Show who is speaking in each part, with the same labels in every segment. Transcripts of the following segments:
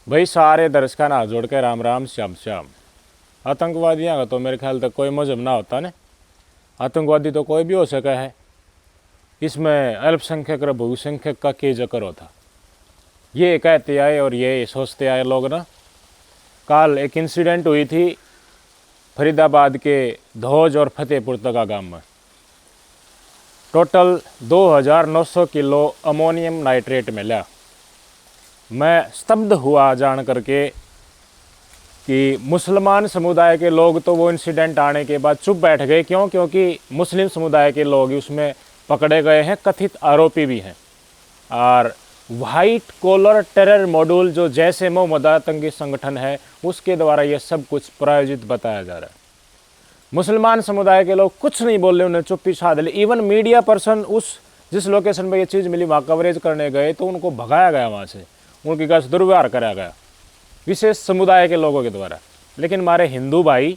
Speaker 1: भाई सारे दर्शकों ना जोड़ के राम राम श्याम श्याम। आतंकवादियों का तो मेरे ख्याल तक कोई मजहब ना होता ने। आतंकवादी तो कोई भी हो सका है। इसमें अल्पसंख्यक और बहुसंख्यक का क्या जिक्र होता, ये कहते आए और ये सोचते आए लोग ना। कल एक इंसिडेंट हुई थी फरीदाबाद के धौज और फतेहपुर तका गांव में। टोटल 2900 किलो अमोनियम नाइट्रेट मिला। मैं स्तब्ध हुआ जान करके कि मुसलमान समुदाय के लोग तो वो इंसिडेंट आने के बाद चुप बैठ गए। क्यों? क्योंकि मुस्लिम समुदाय के लोग उसमें पकड़े गए हैं, कथित आरोपी भी हैं। और वाइट कॉलर टेरर मॉड्यूल जो जैसे मोहम्मद आतंकी संगठन है उसके द्वारा ये सब कुछ प्रायोजित बताया जा रहा है। मुसलमान समुदाय के लोग कुछ नहीं बोल रहे, उन्हें चुप्पी साध ली। इवन मीडिया पर्सन उस जिस लोकेशन पर ये चीज़ मिली वहाँ कवरेज करने गए तो उनको भगाया गया वहाँ से, उनके पास दुर्व्यवहार कराया गया विशेष समुदाय के लोगों के द्वारा। लेकिन हमारे हिंदू भाई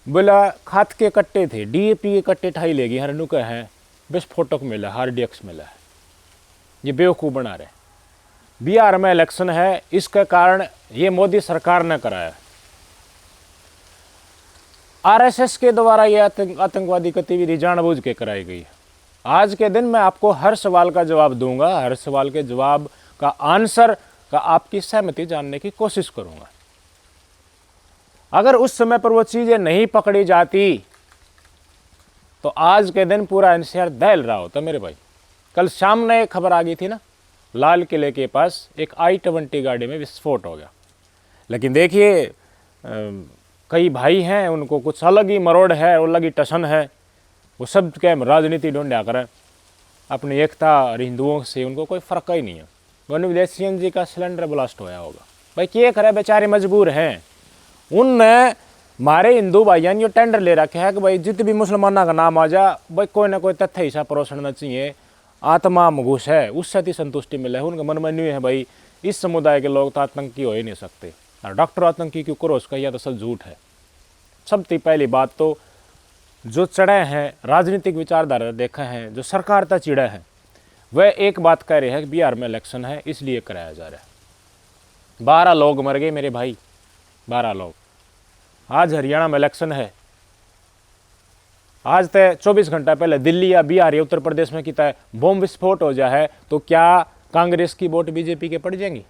Speaker 1: बोला खाद के कट्टे थे, डीएपी के कट्टे ठाई लेगी हर नुका है, बस फोटो को मिला, हार्डियक्स मिला है। ये बेवकूफ़ बना रहे। बिहार में इलेक्शन है, इसका कारण ये मोदी सरकार ने कराया। आरएसएस के द्वारा ये आतंकवादी गतिविधि जानबूझ के कराई गई है। आज के दिन मैं आपको हर सवाल का जवाब दूंगा, हर सवाल के जवाब का आंसर का आपकी सहमति जानने की कोशिश करूंगा। अगर उस समय पर वो चीजें नहीं पकड़ी जाती तो आज के दिन पूरा एनसीआर दहल रहा होता मेरे भाई। कल शाम में एक खबर आ गई थी ना, लाल किले के पास एक I-20 गाड़ी में विस्फोट हो गया। लेकिन देखिए कई भाई हैं, उनको कुछ अलग ही मरोड़ है, अलग ही टसन है। वो सब क्या राजनीति ढूंढा करें, अपनी एकता और हिंदुओं से उनको कोई फ़र्क ही नहीं है। वन विदेश CNG का सिलेंडर ब्लास्ट होया होगा। भाई क्या करे, बेचारे मजबूर हैं। उनने हमारे हिंदू भाइयों ने जो टेंडर ले रखे है कि भाई जित भी मुसलमानों का नाम आ जा, भाई कोई ना कोई तथ्य ऐसा परोसना चाहिए, आत्मा में घुस है, उससे ही संतुष्टि मिले। उनका मन में नहीं है भाई इस समुदाय के लोग तो आतंकी हो ही नहीं सकते, और डॉक्टर आतंकी क्यों करो उसका, यह तो सब झूठ है। सबसे पहली बात तो जो चढ़े हैं राजनीतिक विचारधारा देखा है, जो सरकार तक चिड़े हैं, वह एक बात कह रहे हैं कि बिहार में इलेक्शन है इसलिए कराया जा रहा है। 12 लोग मर गए मेरे भाई, 12 लोग। आज हरियाणा में इलेक्शन है, आज तय 24 घंटा पहले दिल्ली या बिहार या उत्तर प्रदेश में कितना बम विस्फोट हो जाए तो क्या कांग्रेस की वोट बीजेपी के पड़ जाएंगी?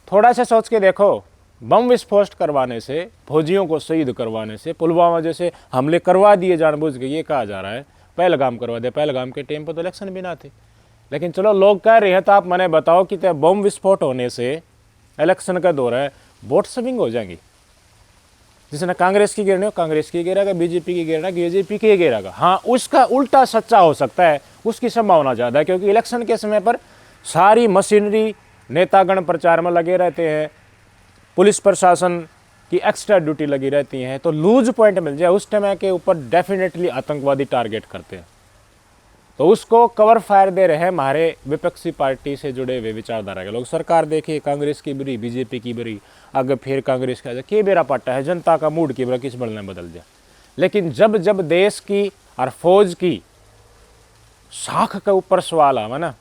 Speaker 1: थोड़ा सा सोच के देखो। बम विस्फोट करवाने से, फौजियों को शहीद करवाने से, पुलवामा जैसे हमले करवा दिए जानबूझ के, ये कहा जा रहा है पहलगाम करवा दे। पहलगाम के टाइम पर तो इलेक्शन भी ना थे। लेकिन चलो लोग कह रहे हैं तो आप मैंने बताओ कि बम विस्फोट होने से इलेक्शन का दौर है, वोट स्विंग हो जाएंगी। जिसने कांग्रेस की गिरनी हो कांग्रेस की गिरेगा, बीजेपी की गिरना बीजेपी की गिरेगा। हाँ, उसका उल्टा सच्चा हो सकता है, उसकी संभावना ज़्यादा है, क्योंकि इलेक्शन के समय पर सारी मशीनरी नेतागण प्रचार में लगे रहते हैं, पुलिस प्रशासन की एक्स्ट्रा ड्यूटी लगी रहती है। तो लूज पॉइंट मिल जाए उस टाइम के ऊपर डेफिनेटली आतंकवादी टारगेट करते हैं। तो उसको कवर फायर दे रहे हैं हमारे विपक्षी पार्टी से जुड़े हुए विचारधारा के लोग। सरकार देखिए कांग्रेस की बुरी, बीजेपी की बुरी, अगर फिर कांग्रेस का के बेरा पाटा है, जनता का मूड की बरा किस बढ़ने बदल जाए। लेकिन जब जब देश की और फौज की शाख के ऊपर सवाल आवे ना,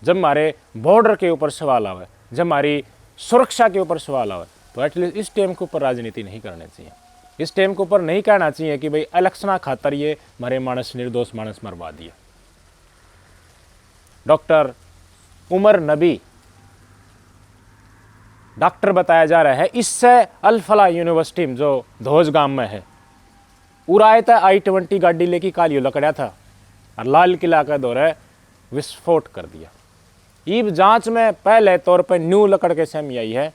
Speaker 1: जब हमारे बॉर्डर के ऊपर सवाल आवे, जब हमारी सुरक्षा के ऊपर सवाल आवे, तो एटलीस्ट इस टाइम के ऊपर राजनीति नहीं करनी चाहिए। इस टाइम के ऊपर नहीं कहना चाहिए कि भाई इलेक्शन खातर ये हमारे मानस निर्दोष मानस मरवा दिए। डॉक्टर उमर नबी डॉक्टर बताया जा रहा है, इससे अल-फलाह यूनिवर्सिटी में जो धौज गांव में है, उड़ाया था I-20 गाड़ी लेके कालियो लकड़ा था और लाल किला का दौरे विस्फोट कर दिया। ईब जांच में पहले तौर पर न्यू लकड़ के सामने आई है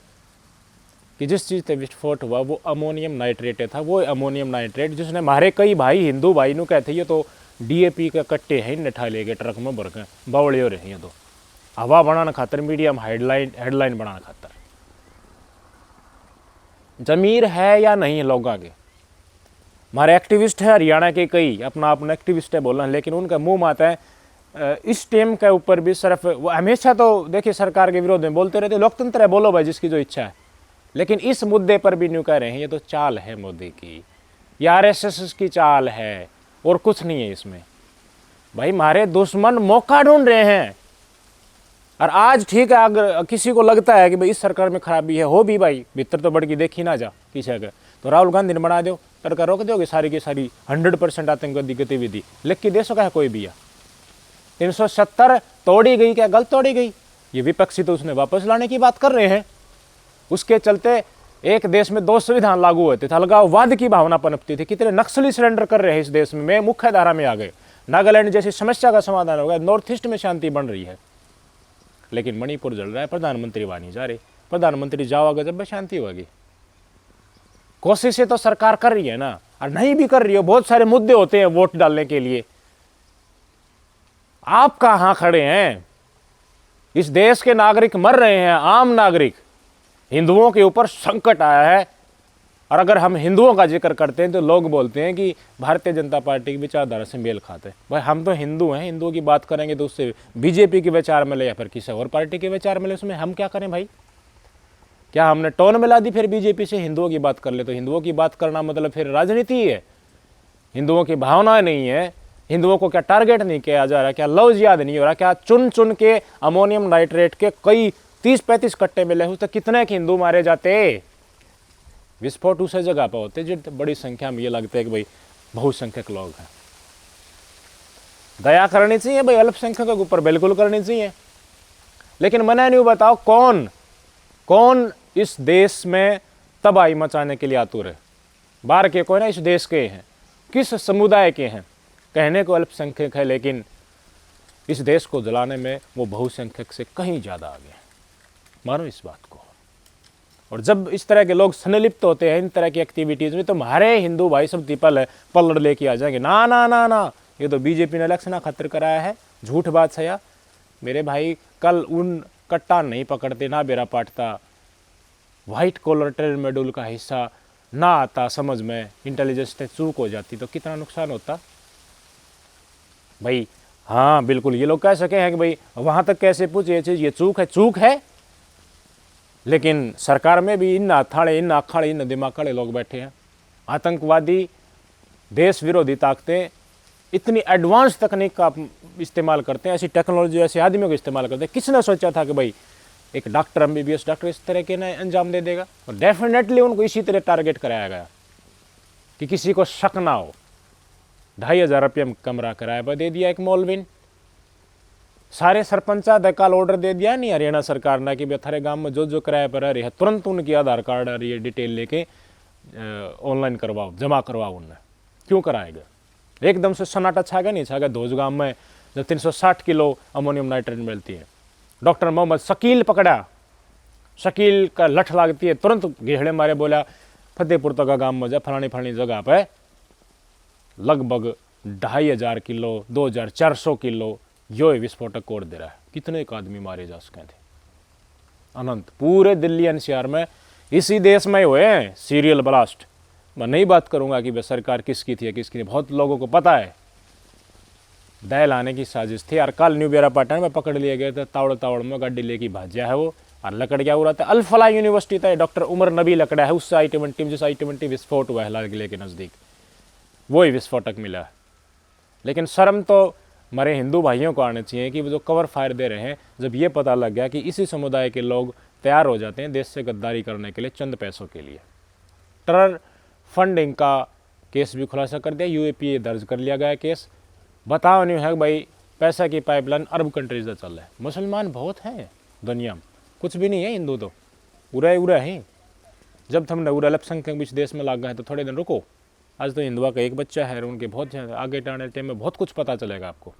Speaker 1: कि जिस चीज़ से विस्फोट हुआ वो अमोनियम नाइट्रेट था। वो अमोनियम नाइट्रेट जिसने हमारे कई भाई हिंदू भाई नु कहते ये तो DAP के कट्टे हैं, नठा ले गए ट्रक में भर के बावड़े हो रहे हैं, तो हवा बनाना खातर, मीडियम हेडलाइन बनाना खातर। जमीर है या नहीं लोगों के? हमारे एक्टिविस्ट है हरियाणा के कई, अपना एक्टिविस्ट है बोलना, लेकिन उनका मुंह माता है इस टेम के ऊपर भी सिर्फ वो हमेशा तो देखिए सरकार के विरोध में बोलते रहते, लोकतंत्र है, बोलो भाई जिसकी जो इच्छा है। लेकिन इस मुद्दे पर भी न्यू कह रहे हैं ये तो चाल है मोदी की, ये RSS की चाल है और कुछ नहीं है इसमें। भाई हमारे दुश्मन मौका ढूंढ रहे हैं, और आज ठीक है, अगर किसी को लगता है कि भाई इस सरकार में खराबी है, हो भी भाई, भीतर तो बढ़ के देखी ना जा पीछे का, तो राहुल गांधी ने बना दो, तड़का रोक दोगे सारी की सारी 100% आतंकवादी गतिविधि लिख के दे सका है कोई भी। 370 तोड़ी गई, क्या गलत तोड़ी गई? ये विपक्षी तो उसने वापस लाने की बात कर रहे हैं। उसके चलते एक देश में 2 संविधान लागू होते थे, अलगाववाद की भावना पनपती थी, कितने नक्सली सरेंडर कर रहे हैं इस देश में मुख्य धारा में आ गए, नागालैंड जैसी समस्या का समाधान हो गया, नॉर्थ ईस्ट में शांति बन रही है। लेकिन मणिपुर जल रहा है, प्रधानमंत्री वहां नहीं जा रहे। प्रधानमंत्री जाओगे जब शांति होगी। कोशिशें तो सरकार कर रही है ना, और नहीं भी कर रही हो, बहुत सारे मुद्दे होते हैं वोट डालने के लिए। आप कहां खड़े हैं? इस देश के नागरिक मर रहे हैं, आम नागरिक। हिंदुओं के ऊपर संकट आया है, और अगर हम हिंदुओं का जिक्र करते हैं तो लोग बोलते हैं कि भारतीय जनता पार्टी की विचारधारा से मेल खाते हैं। भाई हम तो हिंदू हैं, हिंदुओं की बात करेंगे तो उससे बीजेपी के विचार मिले या फिर किसी और पार्टी के विचार मिले, उसमें हम क्या करें भाई? क्या हमने टोन मिला दी फिर बीजेपी से हिंदुओं की बात कर ले? तो हिंदुओं की बात करना मतलब फिर राजनीति है, हिंदुओं की भावनाएं नहीं है। हिंदुओं को क्या टारगेट नहीं किया जा रहा? क्या लफ्ज याद नहीं हो रहा? क्या चुन चुन के अमोनियम नाइट्रेट के कई 30-35 कट्टे मिले हुए तो कितने के हिंदू मारे जाते? विस्फोट उस जगह पर होते जो बड़ी संख्या में ये लगता है कि भाई बहुसंख्यक लोग हैं। दया करनी चाहिए भाई अल्पसंख्यकों के ऊपर, बिल्कुल करनी चाहिए। लेकिन मना नहीं, बताओ कौन कौन इस देश में तबाही मचाने के लिए आतुर है? बाहर के कोई ना, इस देश के हैं, किस समुदाय के हैं? कहने को अल्पसंख्यक है, लेकिन इस देश को जलाने में वो बहुसंख्यक से कहीं ज़्यादा आगे हैं, मानो इस बात को। और जब इस तरह के लोग संलिप्त होते हैं इन तरह की एक्टिविटीज़ में, तो हमारे हिंदू भाई सब पल्लड़ लेके आ जाएंगे। ना ना ना ना, ये तो बीजेपी ने इलेक्शन खतर कराया है, झूठ बात है या मेरे भाई। कल उन कट्टा नहीं पकड़ते ना बेरा पाटता, व्हाइट कॉलर टेरर शेड्यूल का हिस्सा ना आता समझ में, इंटेलिजेंस ने चूक हो जाती तो कितना नुकसान होता भाई। हाँ बिल्कुल, ये लोग कह सके हैं कि भाई वहाँ तक कैसे पूछे ये चीज़, ये चूक है। लेकिन सरकार में भी इन अथाड़े, इन अखाड़े, इन दिमागड़े लोग बैठे हैं। आतंकवादी, देश विरोधी ताकतें इतनी एडवांस तकनीक का इस्तेमाल करते हैं, ऐसी टेक्नोलॉजी, ऐसे आदमियों का इस्तेमाल करते हैं। किसने सोचा था कि भाई एक डॉक्टर, MBBS डॉक्टर इस तरह के ना अंजाम दे देगा? और डेफिनेटली उनको इसी तरह टारगेट कराया गया कि किसी को शक ना हो। 2,500 रुपये में कमरा किराए पर दे दिया एक मौलवी। सारे सरपंच कल ऑर्डर दे दिया नहीं हरियाणा सरकार ने कि भाई थारे गांव में जो किराए पर रह रही है तुरंत उनकी आधार कार्ड और ये डिटेल लेके ऑनलाइन करवाओ, जमा करवाओ। उनने क्यों कराएगा? एकदम से सन्नाटा छा गया नहीं छा गया? धोज गांव में जब 360 किलो अमोनियम नाइट्रेट मिलती है, डॉक्टर मोहम्मद शकील पकड़ा, शकील का लठ लागती है, तुरंत घेड़े मारे, बोला फतेहपुर तक गांव में जा फलानी जगह पे लगभग 2,500 किलो, 2,400 किलो यो विस्फोटक कोड दे रहा है। कितने एक आदमी मारे जा सके थे? अनंत। पूरे दिल्ली NCR में इसी देश में हुए हैं सीरियल ब्लास्ट। मैं नहीं बात करूंगा कि वह सरकार किसकी थी या किसकी नहीं, बहुत लोगों को पता है। दया लाने की साजिश थी। और कल न्यू बेरापाटन में पकड़ लिए गए थे, तावड़ में गाड़ी लेके भाज्या है वो, और लकड़ क्या हुआ था? अल-फलाह यूनिवर्सिटी था, डॉक्टर उमर नबी लकड़ा है, उससे I-20 जिस I-20 विस्फोट हुआ है लाल किले के नज़दीक, वही विस्फोटक मिला है। लेकिन शर्म तो हमारे हिंदू भाइयों को आना चाहिए कि वो जो कवर फायर दे रहे हैं, जब ये पता लग गया कि इसी समुदाय के लोग तैयार हो जाते हैं देश से गद्दारी करने के लिए चंद पैसों के लिए। टेरर फंडिंग का केस भी खुलासा कर दिया, UAPA दर्ज कर लिया गया केस। बताओ नहीं है भाई, पैसा की पाइपलाइन अरब कंट्रीज में चल रहा है। मुसलमान बहुत हैं दुनिया में, कुछ भी नहीं है हिंदू तो उरा ही। जब हमने उरा अल्पसंख्यक बीच देश में लाग गए तो थोड़े दिन रुको। आज तो हिंदुआ का एक बच्चा है, उनके बहुत आगे आने टाइम में बहुत कुछ पता चलेगा आपको।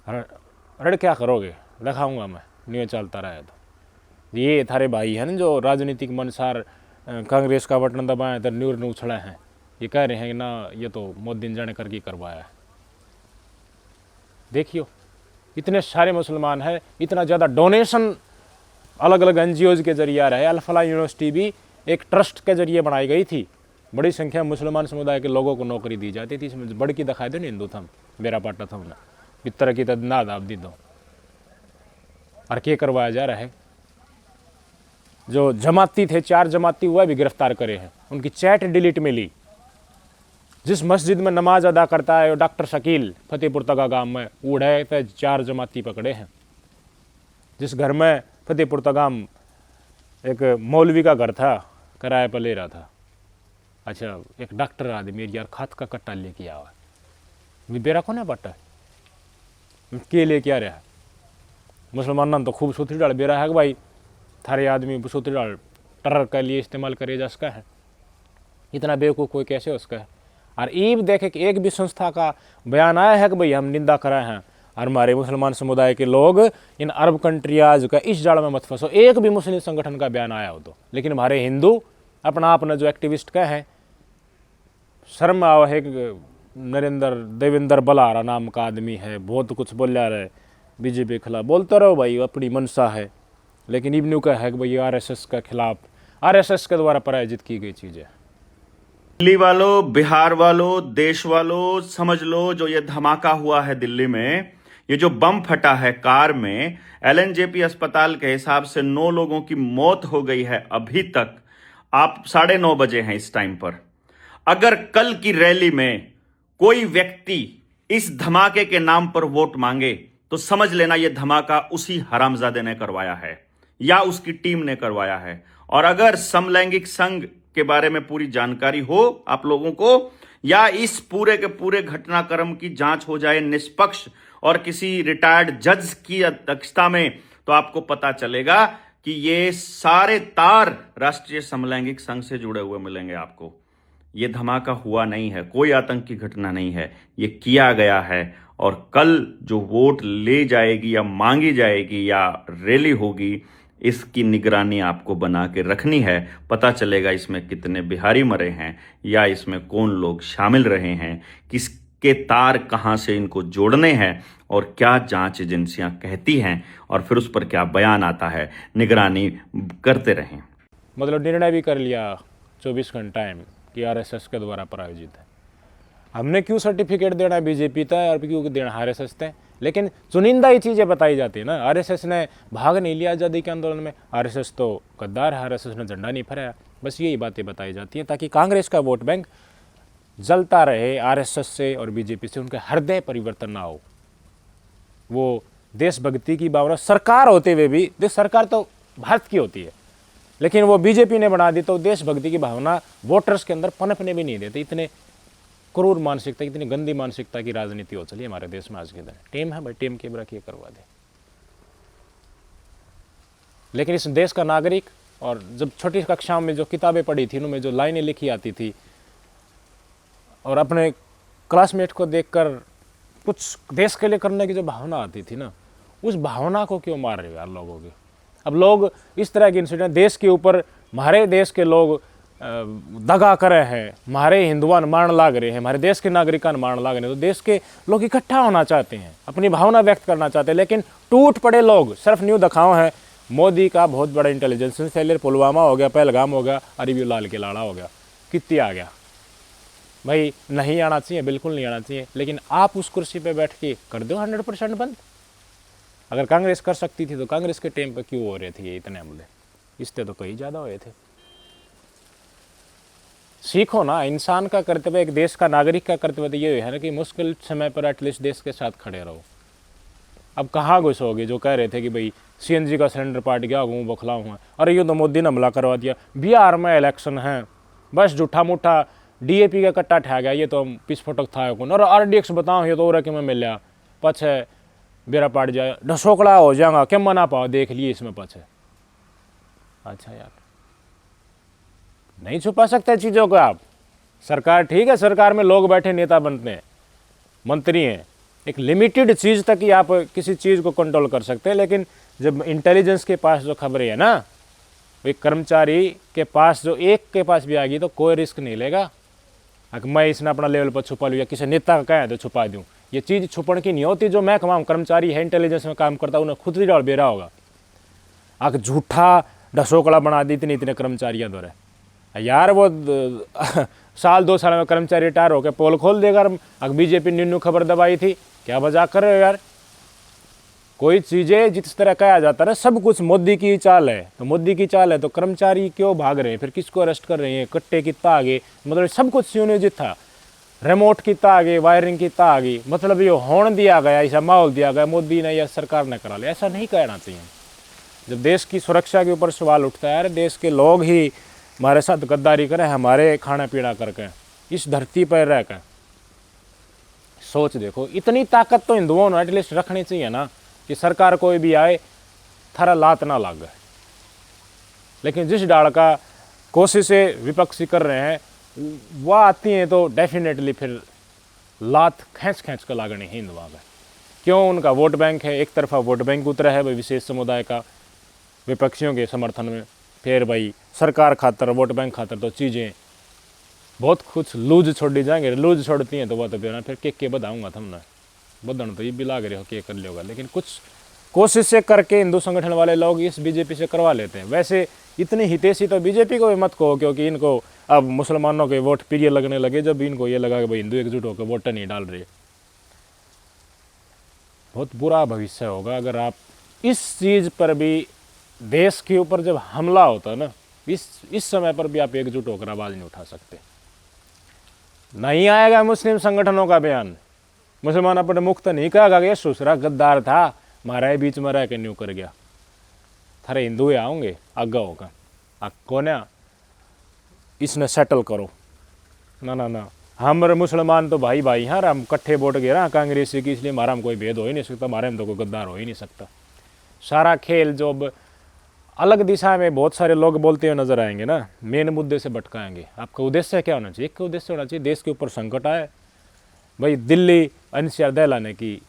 Speaker 1: रड़ क्या करोगे, दिखाऊंगा मैं, न्यूज़ चलता रहा है तो। ये थारे भाई है ना जो राजनीतिक मनसार कांग्रेस का बटन दबाए तो न्यूर ने उछड़ा है, ये कह रहे हैं कि ना ये तो मोदी ने जाने करके करवाया है। देखियो इतने सारे मुसलमान हैं, इतना ज़्यादा डोनेशन अलग अलग NGOs के जरिए आ रहा है। अल-फलाह यूनिवर्सिटी भी एक ट्रस्ट के जरिए बनाई गई थी, बड़ी संख्या में मुसलमान समुदाय के लोगों को नौकरी दी जाती थी। इसमें बड़ की दिखाई दो नहीं हिंदू थम मेरा पाटा थम ना इस तरह की तदनाद आप दी दो। और क्या करवाया जा रहा है? जो जमाती थे, 4 जमाती हुआ भी गिरफ्तार करे हैं, उनकी चैट डिलीट मिली। जिस मस्जिद में नमाज अदा करता है डॉक्टर शकील, फतेहपुर तगा गांव में, उड़े तो 4 जमाती पकड़े हैं। जिस घर में फतेहपुर तगाम एक मौलवी का घर था, किराए पर ले रहा था। अच्छा, एक डॉक्टर आदमी यार खाद का कट्टा लेके आवा, बेरा को ना पट्टा के लेके आ रहा है। मुसलमानों तो खूब सूत्री डाल बेरा है कि भाई थारे आदमी सूत्री डाल टर के लिए इस्तेमाल करे जा सका है। इतना बेवकूफ़ कोई कैसे हो उसका है। और ये भी देखे कि एक भी संस्था का बयान आया है कि भाई हम निंदा कराए हैं और हमारे मुसलमान समुदाय के लोग इन अरब कंट्रियाज का इस जाल में मत फंसो, एक भी मुस्लिम संगठन का बयान आया हो तो। लेकिन हमारे हिंदू अपना अपना जो एक्टिविस्ट का है, शर्म आओ है कि नरेंद्र देवेंद्र बलारा नाम का आदमी है, बहुत कुछ बोल रहा है बीजेपी के खिलाफ, बोलते रहो भाई, अपनी मनसा है। लेकिन इब्नू का है कि भाई आरएसएस के खिलाफ, आरएसएस के द्वारा पराजित की गई चीज़ है।
Speaker 2: दिल्ली वालों, बिहार वालों, देश वालों, समझ लो जो ये धमाका हुआ है दिल्ली में, ये जो बम फटा है कार में, एलएनजेपी अस्पताल के हिसाब से 9 लोगों की मौत हो गई है अभी तक। आप 9:30 बजे हैं इस टाइम पर। अगर कल की रैली में कोई व्यक्ति इस धमाके के नाम पर वोट मांगे तो समझ लेना यह धमाका उसी हरामजादे ने करवाया है या उसकी टीम ने करवाया है। और अगर समलैंगिक संघ के बारे में पूरी जानकारी हो आप लोगों को, या इस पूरे के पूरे घटनाक्रम की जांच हो जाए निष्पक्ष और किसी रिटायर्ड जज की अध्यक्षता में, तो आपको पता चलेगा कि ये सारे तार राष्ट्रीय समलैंगिक संघ से जुड़े हुए मिलेंगे आपको। ये धमाका हुआ नहीं है, कोई आतंक की घटना नहीं है, ये किया गया है। और कल जो वोट ले जाएगी या मांगी जाएगी या रैली होगी, इसकी निगरानी आपको बना के रखनी है। पता चलेगा इसमें कितने बिहारी मरे हैं या इसमें कौन लोग शामिल रहे हैं, किसके तार कहां से इनको जोड़ने हैं और क्या जांच एजेंसियां कहती हैं और फिर उस पर क्या बयान आता है। निगरानी करते रहें।
Speaker 1: मतलब निर्णय भी कर लिया 24 घंटा में कि आरएसएस के द्वारा प्रायोजित है। हमने क्यों सर्टिफिकेट देना है बीजेपी तय और क्यों देना आरएसएस तय? लेकिन चुनिंदा ही चीज़ें बताई जाती है ना। आरएसएस ने भाग नहीं लिया आज़ादी के आंदोलन में, आरएसएस तो गद्दार है, आरएसएस ने झंडा नहीं फहराया, बस यही बातें बताई जाती हैं ताकि कांग्रेस का वोट बैंक जलता रहे आरएसएस से और बीजेपी से, उनके हृदय परिवर्तन ना हो। वो देशभक्ति की भावना सरकार होते हुए भी, देश सरकार तो भारत की होती है, लेकिन वो बीजेपी ने बना दी तो देशभक्ति की भावना वोटर्स के अंदर पनपने भी नहीं देते। इतने क्रूर मानसिकता, इतनी गंदी मानसिकता की राजनीति हो चली हमारे देश में आज के दिन। टीम है भाई, टीम के बरा करवा दे। लेकिन इस देश का नागरिक, और जब छोटी कक्षाओं में जो किताबें पढ़ी थी उनमें जो लाइनें लिखी आती थी और अपने क्लासमेट को देखकर कुछ देश के लिए करने की जो भावना आती थी ना, उस भावना को क्यों मार रहे हो यार लोगों के। अब लोग इस तरह के इंसिडेंट देश के ऊपर, हमारे देश के लोग दगा कर रहे हैं, हमारे हिंदुआन मारने लाग रहे हैं, हमारे देश के नागरिकान मारने लाग रहे हैं, तो देश के लोग इकट्ठा होना चाहते हैं, अपनी भावना व्यक्त करना चाहते हैं। लेकिन टूट पड़े लोग सिर्फ न्यू दिखाओ है मोदी का बहुत बड़ा इंटेलिजेंस फेलियर, पुलवामा हो गया, पहलगाम हो गया, अरबी लाल के लाड़ा हो गया, कितनी आ गया भाई। नहीं आना चाहिए, बिल्कुल नहीं आना चाहिए, लेकिन आप उस कुर्सी पर बैठ के कर दो 100% बंद। अगर कांग्रेस कर सकती थी तो कांग्रेस के टाइम पर क्यों हो रहे थे ये इतने हमले, इससे तो कहीं ज़्यादा हुए थे। सीखो ना, इंसान का कर्तव्य, एक देश का नागरिक का कर्तव्य तो ये है ना कि मुश्किल समय पर एटलीस्ट देश के साथ खड़े रहो। अब कहाँ घुसोगे जो कह रहे थे कि भाई सीएनजी का सिलेंडर पाट गया, हूँ बखला हुआ, अरे ये तो मोदी ने हमला करवा दिया, बिहार में इलेक्शन है, बस झूठा मूठा डीएपी का कट्टा ठा गया, ये तो विस्फोटक था कौन, और आरडीएक्स बताओ ये तो और में मिल गया, पछे बेरा पाट जाए, ढसोकड़ा हो जाएगा, क्या मना पाओ, देख लिए इसमें पछे। अच्छा यार, नहीं छुपा सकते चीज़ों को आप। सरकार ठीक है, सरकार में लोग बैठे नेता बनते हैं, मंत्री हैं, एक लिमिटेड चीज़ तक ही आप किसी चीज़ को कंट्रोल कर सकते हैं। लेकिन जब इंटेलिजेंस के पास जो खबरें है ना, एक कर्मचारी के पास जो एक के पास भी आ गई तो कोई रिस्क नहीं लेगा। मैं इसने अपना लेवल पर छुपा लूँ या किसी नेता का कहें तो छुपा दूँ, ये चीज़ छुपण की नहीं होती। जो मैं कमाऊँ कर्मचारी है, इंटेलिजेंस में काम करता, उन्हें खुद ही डाल बेरा होगा। आग झूठा ढसोकड़ा बना दी इतने इतने कर्मचारियों द्वारा यार। वो साल 2 साल में कर्मचारी रिटायर होकर पोल खोल देगा। अगर बीजेपी न्यू खबर दबाई थी, क्या मजाक कर रहे हो यार। कोई चीज़ें जिस तरह कहा जाता है ना, सब कुछ मोदी की चाल है, तो मोदी की चाल है तो कर्मचारी क्यों भाग रहे हैं, फिर किसको अरेस्ट कर रहे हैं, कट्टे कितना आगे, मतलब सब कुछ सुनियोजित था, रिमोट कितना आगे, वायरिंग कितना आगे, मतलब ये होने दिया गया, ऐसा माहौल दिया गया मोदी ने या सरकार ने करा लिया, ऐसा नहीं कहना चाहिए। जब देश की सुरक्षा के ऊपर सवाल उठता है, अरे देश के लोग ही हमारे साथ गद्दारी करें, हमारे खाना पीना करके, इस धरती पर रह कर सोच देखो। इतनी ताकत तो हिंदुओं ने एटलीस्ट रखनी चाहिए ना कि सरकार कोई भी आए थारा लात ना लग। लेकिन जिस डाल का कोशिशें विपक्षी कर रहे हैं वह आती हैं तो डेफिनेटली फिर लात खींच खींच कर लागनी है हिंदुओं में। क्यों? उनका वोट बैंक है, एक तरफा वोट बैंक उतरा है भाई विशेष समुदाय का विपक्षियों के समर्थन में, फिर भाई सरकार खातर वोट बैंक खातर तो चीज़ें बहुत कुछ लूज छोड़ी जाएंगे। लूज छोड़ती हैं तो वह तो फिर के बताऊँगा तुमने बदन तो ये भी लाग रहे हो के कर लियोगा। लेकिन कुछ कोशिशें करके हिंदू संगठन वाले लोग इस बीजेपी से करवा लेते हैं। वैसे इतनी हितैषी तो बीजेपी को भी मत कहो, क्योंकि इनको अब मुसलमानों के वोट प्रिय लगने लगे जब इनको ये लगा कि भाई हिंदू एकजुट होकर वोट नहीं डाल रहे। बहुत बुरा भविष्य होगा अगर आप इस चीज़ पर भी, देश के ऊपर जब हमला होता है ना, इस समय पर भी आप एकजुट होकर आवाज़ नहीं उठा सकते। नहीं आएगा मुस्लिम संगठनों का बयान, मुसलमान अपने मुक्त नहीं कहेगा कि ये सुसरा गद्दार था हमारे बीच में रह के न्यू कर गया। थारे हिंदू आओगे आगा होगा आपको ना इसने सेटल करो। ना ना ना, हमारे मुसलमान तो भाई भाई हैं, हम कट्ठे वोट गे रहा कांग्रेसी की, इसलिए हमारा में कोई भेद हो ही नहीं सकता, हमारे में तो कोई गद्दार हो ही नहीं सकता। सारा खेल जो अब अलग दिशा में बहुत सारे लोग बोलते हुए नजर आएंगे ना, मेन मुद्दे से भटकाएंगे। आपका उद्देश्य क्या होना चाहिए? एक उद्देश्य होना चाहिए, देश के ऊपर संकट आए भाई। दिल्ली एनसीआर दहलाने की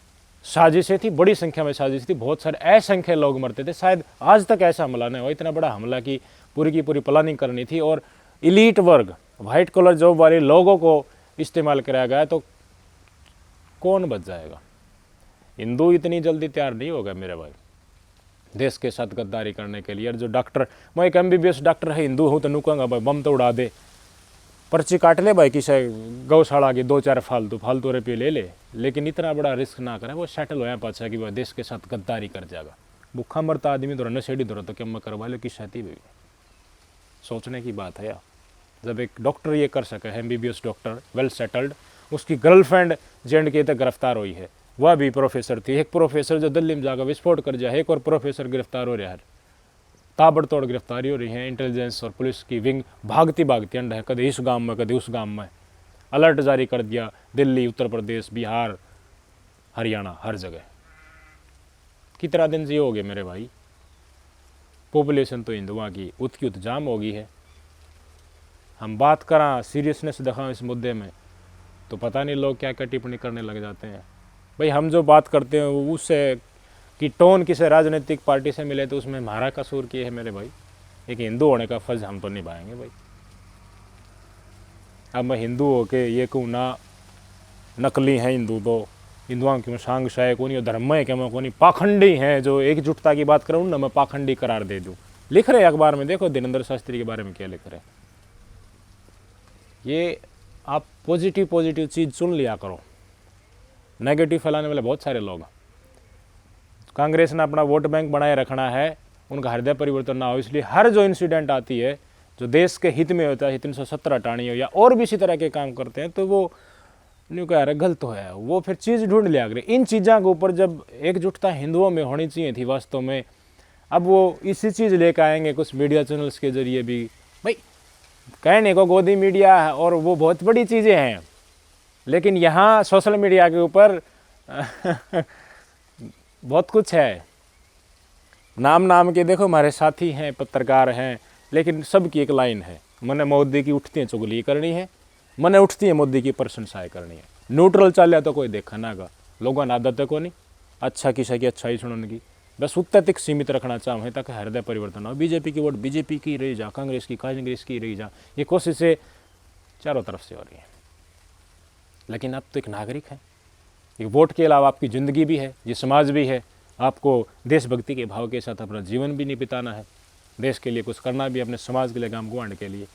Speaker 1: साजिशें थी, बड़ी संख्या में साजिश थी, बहुत सारे असंख्य लोग मरते थे। शायद आज तक ऐसा हमला नहीं हुआ, इतना बड़ा हमला की पूरी प्लानिंग करनी थी और इलीट वर्ग, वाइट कॉलर जॉब वाले लोगों को इस्तेमाल कराया गया, तो कौन बच जाएगा? हिंदू इतनी जल्दी तैयार नहीं होगा मेरे भाई देश के साथ गद्दारी करने के लिए। और जो डॉक्टर, मैं एक MBBS डॉक्टर है, हिंदू हूँ तो नुकूंगा भाई बम तो उड़ा दे, पर्ची काट ले भाई, किसी गौशाला की 2-4 फालतू रुपये ले ले, लेकिन इतना बड़ा रिस्क ना करे। वो सेटल होया पाछा कि भाई देश के साथ गद्दारी कर जाएगा। भूखा मरता आदमी तो नशेड़ी दो तो क्या करवा लो कि सहती भी। सोचने की बात है यार, जब एक डॉक्टर ये कर सके, MBBS डॉक्टर वेल सेटल्ड, उसकी गर्लफ्रेंड JNK तक गिरफ्तार हुई है, वह भी प्रोफेसर थी। एक प्रोफेसर जो दिल्ली में जाकर विस्फोट कर जाए, एक और प्रोफेसर गिरफ्तार हो रहा है, ताबड़तोड़ गिरफ्तारी हो रही है। इंटेलिजेंस और पुलिस की विंग भागती अंड है, कभी इस गांव में कभी उस गांव में। अलर्ट जारी कर दिया दिल्ली, उत्तर प्रदेश, बिहार, हरियाणा, हर जगह। कितना दिन जियोगे मेरे भाई? पॉपुलेशन तो हिंदुओं की उतकी जाम होगी है। हम बात करा सीरियसनेस दिखाएं इस मुद्दे में तो पता नहीं लोग क्या क्या टिप्पणी करने लग जाते हैं। भाई हम जो बात करते हैं उससे कि टोन किसी राजनीतिक पार्टी से मिले तो उसमें हमारा कसूर क्या है मेरे भाई? एक हिंदू होने का फर्ज हम तो निभाएंगे भाई। अब मैं हिंदू होके ये कहूँ ना नकली हैं हिंदू, तो हिंदुओं की मैं सांग शाय को नहीं, धर्म है क्या मैं को नहीं, पाखंडी हैं जो एकजुटता की बात करूँ ना, मैं पाखंडी करार दे दूँ। लिख रहे अखबार में, देखो दिनेंद्र शास्त्री के बारे में क्या लिख रहे। ये आप पॉजिटिव चीज़ चुन लिया करो, नेगेटिव फैलाने वाले बहुत सारे लोग। कांग्रेस ने अपना वोट बैंक बनाए रखना है, उनका हृदय परिवर्तन ना हो, इसलिए हर जो इंसिडेंट आती है जो देश के हित में होता है, 317 हटानी हो या और भी इसी तरह के काम करते हैं, तो वो नहीं कह रहे गलत है, वो फिर चीज़ ढूंढ लिया करें। इन चीज़ों के ऊपर जब एकजुटता हिंदुओं में होनी चाहिए थी वास्तव में, अब वो इसी चीज़ लेकर आएंगे कुछ मीडिया चैनल्स के जरिए भी। भाई कहने को गोदी मीडिया है और वो बहुत बड़ी चीज़ें हैं, लेकिन यहाँ सोशल मीडिया के ऊपर बहुत कुछ है। नाम के देखो हमारे साथी हैं, पत्रकार हैं, लेकिन सबकी एक लाइन है, मने मोदी की उठती है चुगली करनी है, मने उठती है मोदी की प्रशंसाएं करनी है। न्यूट्रल चल तो कोई देखा ना गा, लोगों ने आदत है को नहीं अच्छा किसी की अच्छाई सुनने की, बस उत्तर तक सीमित रखना चाहूँ ताकि हृदय परिवर्तन हो। बीजेपी की वोट बीजेपी की रही जा, कांग्रेस की रही जा, ये कोशिशें चारों तरफ से हो रही हैं। लेकिन आप तो एक नागरिक हैं, ये वोट के अलावा आपकी ज़िंदगी भी है, ये समाज भी है, आपको देशभक्ति के भाव के साथ अपना जीवन भी नहीं बिताना है, देश के लिए कुछ करना भी, अपने समाज के लिए, गांव गुआंढ के लिए।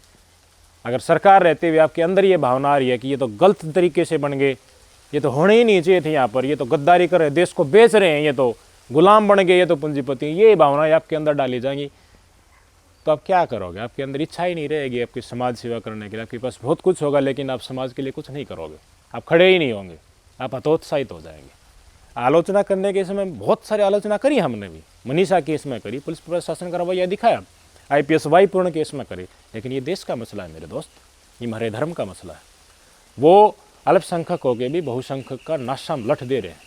Speaker 1: अगर सरकार रहते हुए आपके अंदर ये भावना आ रही है कि ये तो गलत तरीके से बन गए, ये तो होने ही नहीं चाहिए थे यहाँ पर, ये तो गद्दारी कर रहे हैं, देश को बेच रहे हैं, ये तो गुलाम बन गए, ये तो पूंजीपति, ये भावना आपके अंदर डाली जाएंगी, तो आप क्या करोगे? आपके अंदर इच्छा ही नहीं रहेगी आपकी समाज सेवा करने के लिए। आपके पास बहुत कुछ होगा लेकिन आप समाज के लिए कुछ नहीं करोगे, आप खड़े ही नहीं होंगे, आप हतोत्साहित हो जाएंगे। आलोचना करने के समय बहुत सारी आलोचना करी हमने भी, मनीषा केस में करी, पुलिस प्रशासन का रवैया दिखाया, IPS पूर्ण केस में करी, लेकिन ये देश का मसला है मेरे दोस्त, ये हमारे धर्म का मसला है। वो अल्पसंख्यक होके भी बहुसंख्यक का नाशाम लठ दे रहे हैं।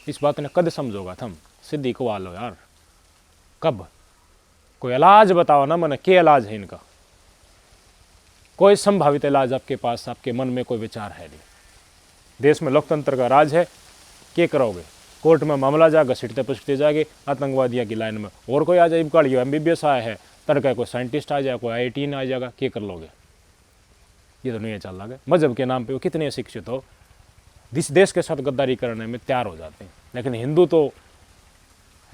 Speaker 1: इस बात ने कद समझोगा थम, सिद्धि को आलो यार, कब? कोई इलाज बताओ ना मन, क्या इलाज है इनका? कोई संभावित इलाज आपके पास, आपके मन में कोई विचार है नहीं। देश में लोकतंत्र का राज है, क्या करोगे? कोर्ट में मामला जाएगा, घसीटते पसीटते जाएंगे आतंकवादियों की लाइन में, और कोई आ जाए, काड़ी MBBS आया है, तड़का कोई साइंटिस्ट आ जाए, कोई IIT आ जाएगा, क्या कर लोगे? ये तो नहीं चल रहा है। मजहब के नाम पे वो कितने शिक्षित हो, जिस देश के साथ गद्दारी करने में तैयार हो जाते हैं, लेकिन हिंदू तो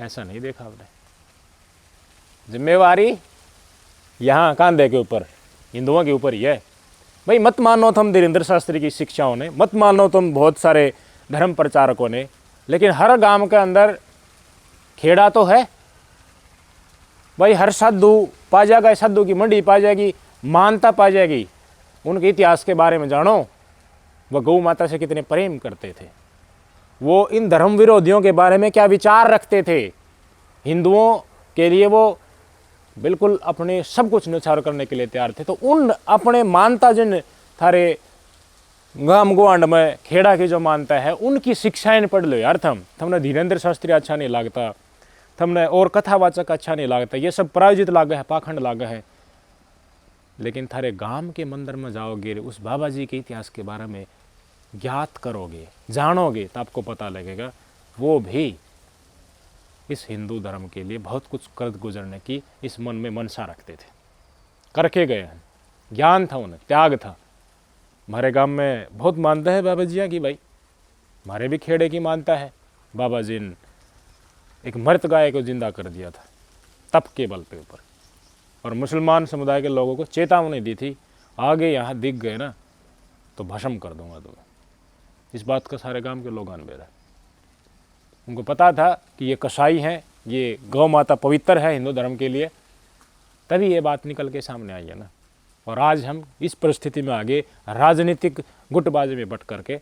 Speaker 1: ऐसा नहीं देखा आपने। जिम्मेवारी यहाँ कांधे के ऊपर, हिंदुओं के ऊपर ही है भाई। मत मानो तुम धीरेन्द्र शास्त्री की शिक्षाओं ने, मत मानो तुम बहुत सारे धर्म प्रचारकों ने, लेकिन हर गांव के अंदर खेड़ा तो है भाई। हर साधु पा जाएगा, साधु की मंडी पा जाएगी, मानता पा जाएगी। उनके इतिहास के बारे में जानो, वह गौ माता से कितने प्रेम करते थे, वो इन धर्म विरोधियों के बारे में क्या विचार रखते थे। हिंदुओं के लिए वो बिल्कुल अपने सब कुछ न्यौछावर करने के लिए तैयार थे। तो उन अपने मानता जिन थारे गाम गुआंड में खेड़ा की जो मानता है, उनकी शिक्षाएं पढ़ लो यार। थमने धीरेन्द्र शास्त्री अच्छा नहीं लगता, थमने और कथावाचक अच्छा नहीं लगता, ये सब प्रायोजित लागे है, पाखंड लागे है। लेकिन थारे गांव के मंदिर में जाओगे, उस बाबा जी के इतिहास के बारे में ज्ञात करोगे, जानोगे, तो आपको पता लगेगा वो भी इस हिंदू धर्म के लिए बहुत कुछ कर गुजरने की इस मन में मनसा रखते थे, करके गए हैं। ज्ञान था उन्हें, त्याग था। हमारे गांव में बहुत मानता है बाबा जी की भाई, हमारे भी खेड़े की मानता है। बाबा जी ने एक मृत गाय को जिंदा कर दिया था तप के बल पे ऊपर, और मुसलमान समुदाय के लोगों को चेतावनी दी थी, आगे यहाँ दिख गए ना तो भस्म कर दूंगा तुम्हें। इस बात का सारे गांव के लोग अनबेर है। उनको पता था कि ये कसाई हैं, ये गौ माता पवित्र है हिंदू धर्म के लिए, तभी ये बात निकल के सामने आई है ना। और आज हम इस परिस्थिति में आगे राजनीतिक गुटबाजी में बट करके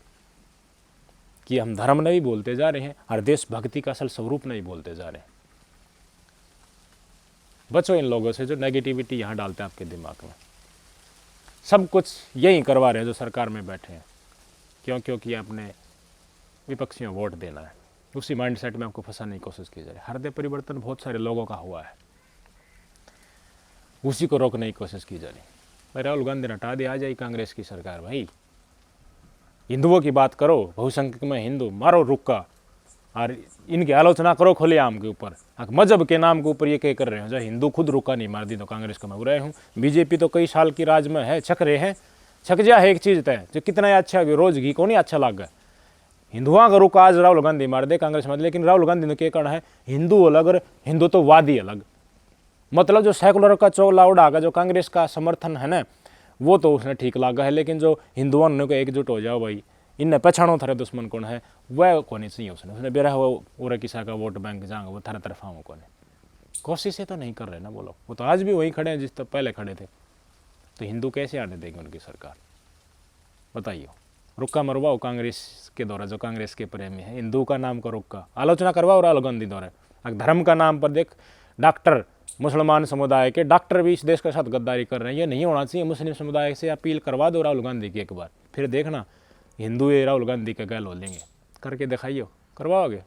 Speaker 1: कि हम धर्म नहीं बोलते जा रहे हैं और देशभक्ति का असल स्वरूप नहीं बोलते जा रहे हैं। बचो इन लोगों से जो नेगेटिविटी यहाँ डालते हैं आपके दिमाग में। सब कुछ यही करवा रहे हैं जो सरकार में बैठे हैं, क्योंकि आपने विपक्षियों वोट देना है, उसी माइंडसेट में आपको फंसाने की कोशिश की जा रही है। हृदय परिवर्तन बहुत सारे लोगों का हुआ है, उसी को रोकने की कोशिश की जा रही है। भाई राहुल गांधी ने हटा दिया, आ जाए कांग्रेस की सरकार। भाई हिंदुओं की बात करो, बहुसंख्यक में हिंदू मारो रुक्का, और इनकी आलोचना करो खुलेआम के ऊपर। मजहब के नाम के ऊपर ये क्या कर रहे हैं? जो हिंदू खुद रुका नहीं मार दी तो कांग्रेस को मैं बुराई हूँ। बीजेपी तो कई साल की राज में है, छक रहे हैं, छक जा है एक चीज़ तय जो कितना अच्छा रोज घी को नहीं अच्छा लग गया। हिंदुओं का रुका आज राहुल गांधी मार दे कांग्रेस में, लेकिन राहुल गांधी ने क्या करना है? हिंदू अलग और हिंदुत्ववादी अलग। मतलब जो सेकुलर का चोला उड़ा का जो कांग्रेस का समर्थन है ना, वो तो उसने ठीक लगा है, लेकिन जो हिंदुओं ने को एकजुट हो जाओ भाई, इनने पहचानो थारे दुश्मन कौन है, वह को नहीं चाहिए उसने बेरा हुआ उरा किसा का वोट बैंक जाएंगे वो थारे तरफ आऊँ कौन है। कोशिशें तो नहीं कर रहे ना वो लोग, वो तो आज भी वहीं खड़े हैं जिस तक पहले खड़े थे। तो हिंदू कैसे आने देंगे उनकी सरकार? बताइए। रुक्का मरवाओ कांग्रेस के दौरे, जो कांग्रेस के प्रेमी है, हिंदू का नाम का रुक्का आलोचना करवाओ राहुल गांधी दौरे। धर्म का नाम पर देख डॉक्टर, मुसलमान समुदाय के डॉक्टर भी इस देश के साथ गद्दारी कर रहे हैं। ये नहीं होना चाहिए। मुस्लिम समुदाय से अपील करवा दो राहुल गांधी की एक बार, फिर देखना हिंदू ये राहुल गांधी का गैल हो लेंगे। करके दिखाइए, करवाओगे?